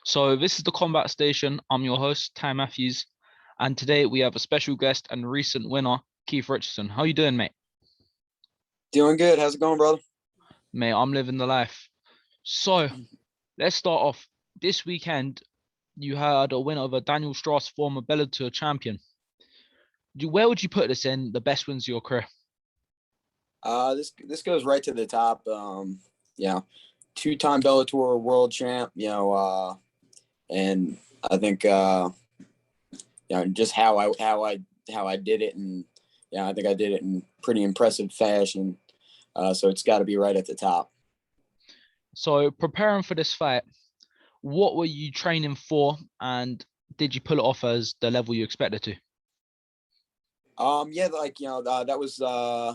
So this is the Combat Station. I'm your host, Ty Matthews, and today we have a special guest and recent winner, Keith Richardson. How you doing, mate? Doing good. How's it going, brother? Mate, I'm living the life. So let's start off. This weekend, you had a win over Daniel Straus, former Bellator champion. Where would you put this in the best wins of your career? This goes right to the top. Two-time Bellator world champ. And I think just how I did it, and I think I did it in pretty impressive fashion. So it's got to be right at the top. So preparing for this fight, what were you training for, and did you pull it off as the level you expected to? That was I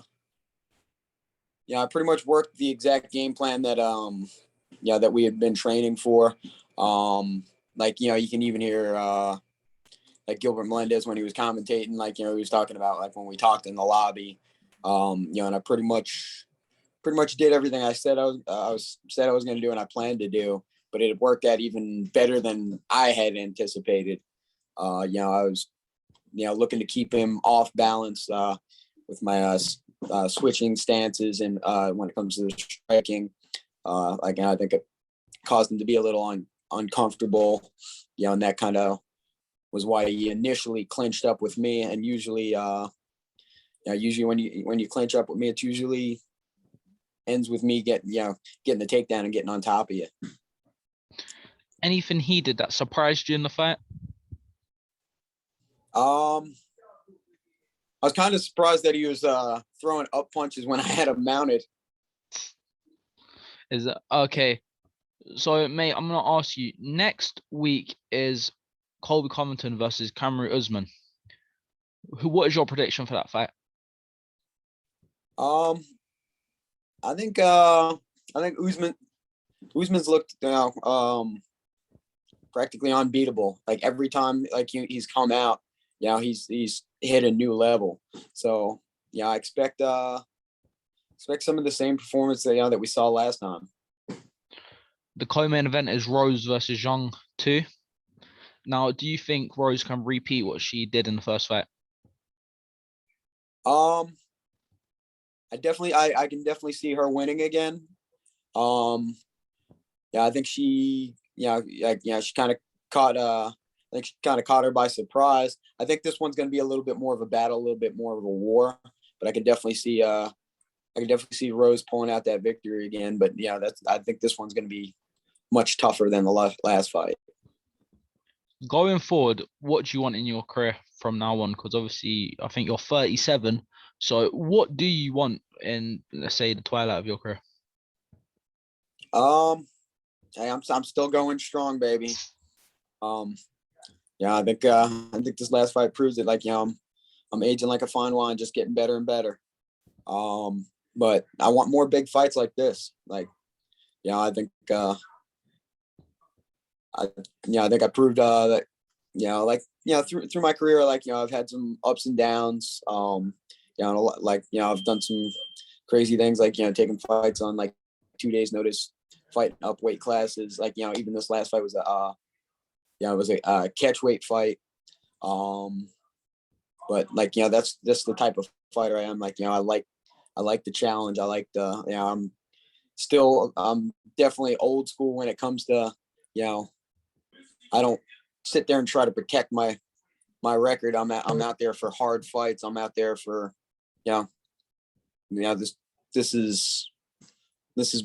pretty much worked the exact game plan that that we had been training for. You can even hear like Gilbert Melendez when he was commentating, he was talking about like when we talked in the lobby, and I pretty much did everything I said I was going to do and I planned to do, but it worked out even better than I had anticipated. I was looking to keep him off balance with my switching stances and when it comes to the striking, I think it caused him to be a little uncomfortable, and that kind of was why he initially clinched up with me. And usually when you clinch up with me, it usually ends with me getting the takedown and getting on top of you. Anything he did that surprised you in the fight? I was kind of surprised that he was throwing up punches when I had him mounted. Is that okay? So, mate, I'm gonna ask you. Next week is Colby Covington versus Kamaru Usman. What is your prediction for that fight? I think Usman's looked practically unbeatable. Like every time he's come out, he's hit a new level. So I expect some of the same performance that we saw last time. The co-main event is Rose versus Zhang 2. Now, do you think Rose can repeat what she did in the first fight? I can definitely see her winning again. I think she kind of caught her by surprise. I think this one's going to be a little bit more of a battle, a little bit more of a war, but I can definitely see Rose pulling out that victory again. But I think this one's going to be much tougher than the last fight. Going forward, what do you want in your career from now on? Because obviously, I think you're 37. So, what do you want in, let's say, the twilight of your career? Hey, I'm still going strong, baby. I think this last fight proves it. I'm aging like a fine wine, just getting better and better. But I want more big fights like this. I think I think I proved that through my career, I've had some ups and downs. I've done some crazy things, taking fights on 2 days notice, fighting up weight classes. Even this last fight was it was a catch weight fight. But that's the type of fighter I am. I like the challenge. I like I'm definitely old school when it comes to, I don't sit there and try to protect my record. I'm out there for hard fights. I'm out there for, this is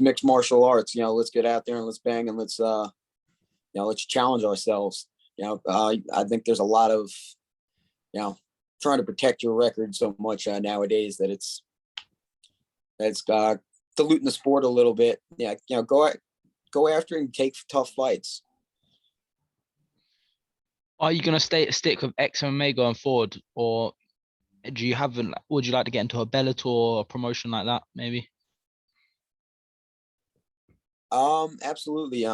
mixed martial arts. Let's get out there and let's bang and let's challenge ourselves. I think there's a lot of, trying to protect your record so much nowadays that it's diluting the sport a little bit. Go after and take tough fights. Are you gonna stick with MMA going forward, or would you like to get into a Bellator or a promotion like that, maybe? Absolutely.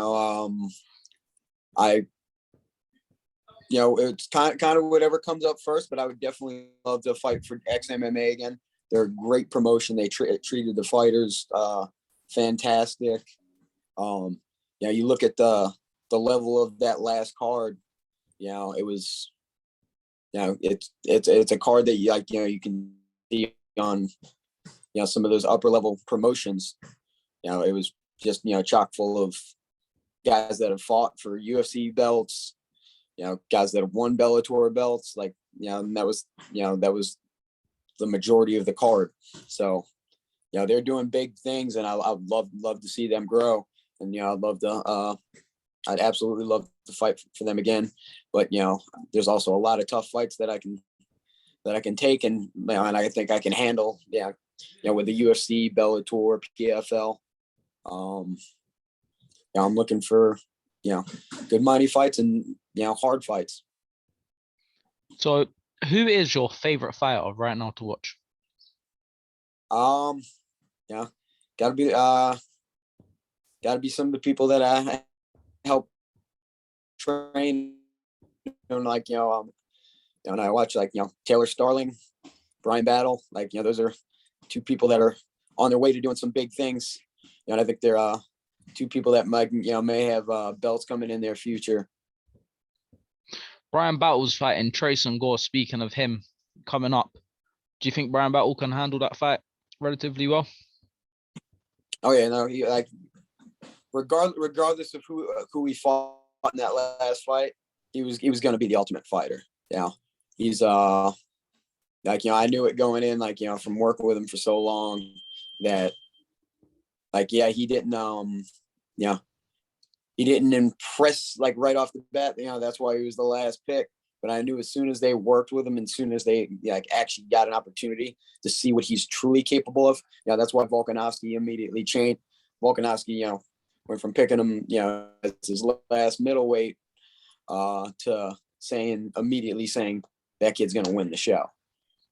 It's kind of whatever comes up first, but I would definitely love to fight for XMMA again. They're a great promotion. They treated the fighters fantastic. You look at the the level of that last card, it was, it's a card that you can see on, some of those upper level promotions. It was just, chock full of guys that have fought for UFC belts, guys that have won Bellator belts, and that was the majority of the card. So, they're doing big things, and I'd love to see them grow. And, I'd absolutely love to fight for them again. But, there's also a lot of tough fights that I can take, and I think I can handle, with the UFC, Bellator, PFL. I'm looking for, good money fights and, hard fights. So who is your favorite fighter right now to watch? Gotta be some of the people that I help train. And I watch Taylor Starling, Brian Battle, those are two people that are on their way to doing some big things. And I think they're two people that might, may have belts coming in their future. Brian Battle's fighting Trayson Gore. Speaking of him coming up, do you think Brian Battle can handle that fight relatively well? Oh yeah, no, he regardless of who he fought in that last fight, he was going to be the ultimate fighter. He's I knew it going in, from working with him for so long that he didn't he didn't impress right off the bat. That's why he was the last pick. But I knew as soon as they worked with him, and as soon as they actually got an opportunity to see what he's truly capable of, that's why Volkanovski immediately changed. Volkanovski, went from picking him, as his last middleweight, to immediately saying that kid's going to win the show.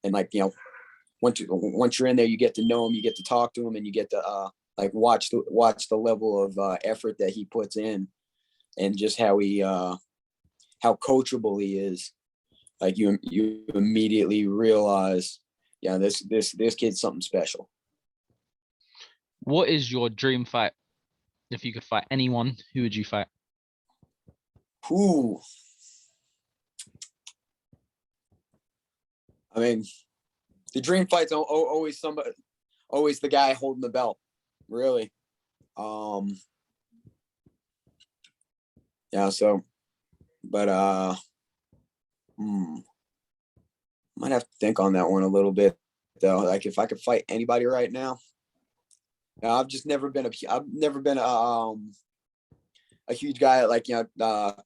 And once you're in there, you get to know him, you get to talk to him, and you get to watch the level of effort that he puts in, and just how he how coachable he is. You immediately realize, this kid's something special. What is your dream fight? If you could fight anyone, who would you fight? Ooh. I mean, the dream fight's always the guy holding the belt, really. Might have to think on that one a little bit, though. If I could fight anybody right now, I've never been a huge guy at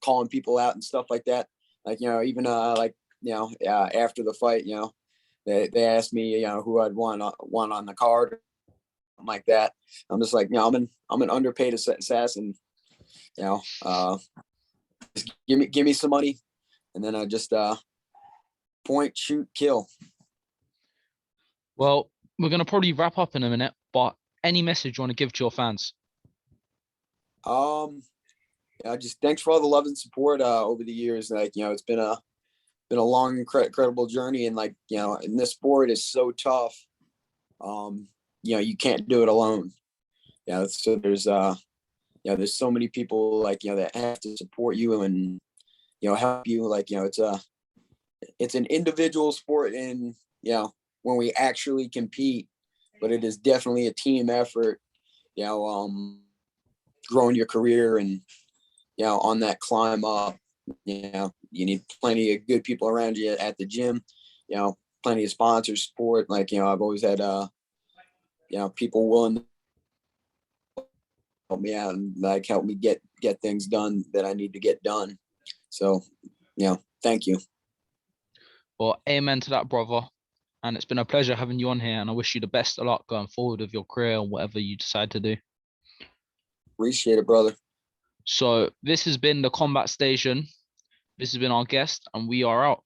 calling people out and stuff like that. Even after the fight, they asked me who I'd want on the card, something like that. I'm just I'm an underpaid assassin. Just give me some money, and then I just point, shoot, kill. Well, we're gonna probably wrap up in a minute, but any message you want to give to your fans? Just thanks for all the love and support over the years. It's been a long, incredible journey, and in this sport is so tough. You can't do it alone. So there's there's so many people that have to support you and help you. It's an individual sport, and when we actually compete, but it is definitely a team effort. Growing your career and on that climb up, you need plenty of good people around you at the gym. Plenty of sponsor support. I've always had people willing to help me out and help me get things done that I need to get done. So thank you. Well, amen to that, brother. And it's been a pleasure having you on here, and I wish you the best of luck going forward with your career and whatever you decide to do. Appreciate it, brother. So this has been the Combat Station. This has been our guest, and we are out.